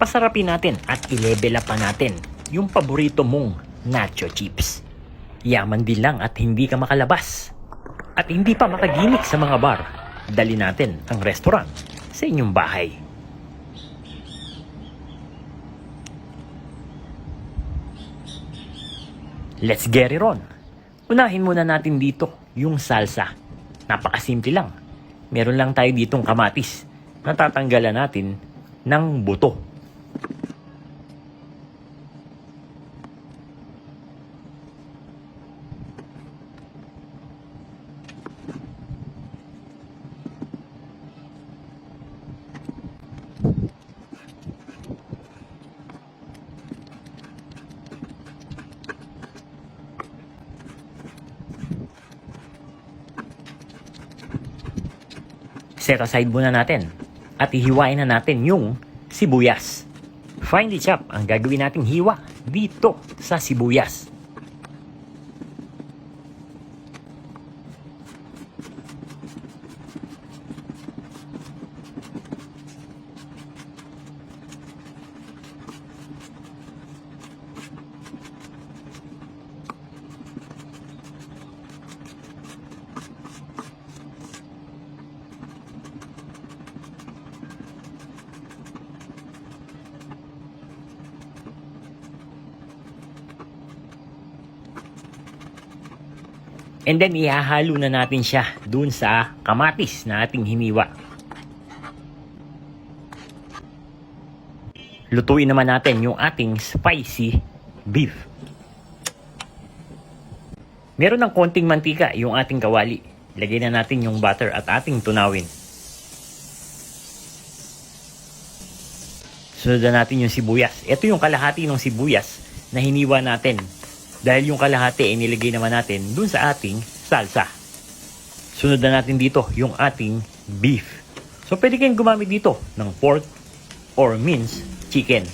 Pasarapin natin at i-level up pa natin yung paborito mong nacho chips. Yaman din lang at hindi ka makalabas. At hindi pa makagimik sa mga bar. Dali natin ang restaurant sa inyong bahay. Let's get it on. Unahin muna natin dito yung salsa. Napakasimple lang. Meron lang tayo ditong kamatis. Natatanggalan natin ng buto. Set aside muna natin at ihiwain na natin yung sibuyas. Finely chop ang gagawin nating hiwa dito sa sibuyas. And then ihahalo na natin siya dun sa kamatis na ating hiniwa. Lutuin naman natin yung ating spicy beef. Meron ng konting mantika yung ating kawali. Lagay na natin yung butter at ating tunawin. Sunod na natin yung sibuyas. Ito yung kalahati ng sibuyas na hiniwa natin. Dahil yung kalahati ay nilagay naman natin dun sa ating salsa. Sunod na natin dito yung ating beef. So pwede kayong gumamit dito ng pork or minced chicken.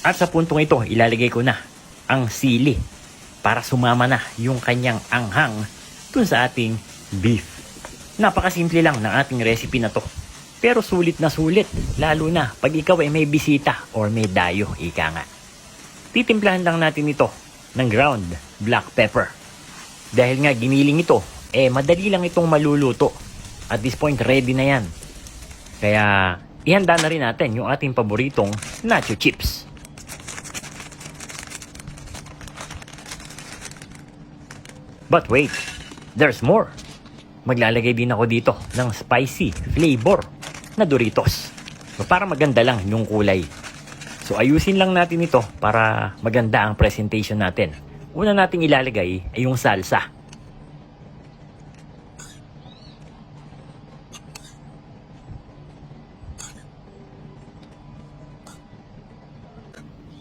At sa puntong ito, ilalagay ko na ang sili para sumama na yung kanyang anghang dun sa ating beef. Napakasimple lang ng ating recipe na to. Pero sulit na sulit, lalo na pag ikaw ay may bisita or may dayo, ika nga. Titimplahan lang natin ito ng ground black pepper. Dahil nga giniling ito, madali lang itong maluluto. At this point, ready na yan. Kaya ihanda na rin natin yung ating paboritong nacho chips. But wait, there's more. Maglalagay din ako dito ng spicy flavor na Doritos. So, para maganda lang yung kulay. So ayusin lang natin ito para maganda ang presentation natin. Una nating ilalagay ay yung salsa.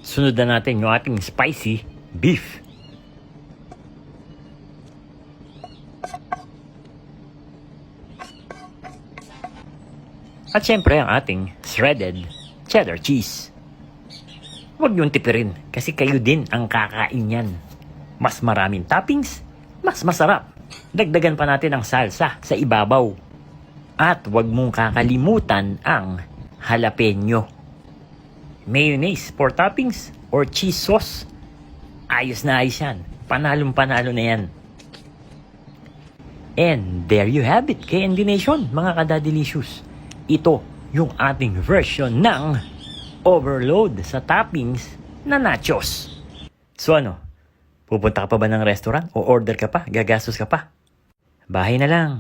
Sunod na natin yung ating spicy beef. At syempre ang ating shredded cheddar cheese. Huwag niyong tipirin kasi kayo din ang kakain yan. Mas maraming toppings, mas masarap. Dagdagan pa natin ang salsa sa ibabaw. At huwag mong kakalimutan ang jalapeno. Mayonnaise for toppings or cheese sauce. Ayos na ayos yan. Panalong panalo na yan. And there you have it, KND Nation, mga kada-delicious. Ito yung ating version ng overload sa toppings na nachos. So ano, pupunta ka pa ba ng restaurant o order ka pa, gagastos ka pa? Bahay na lang.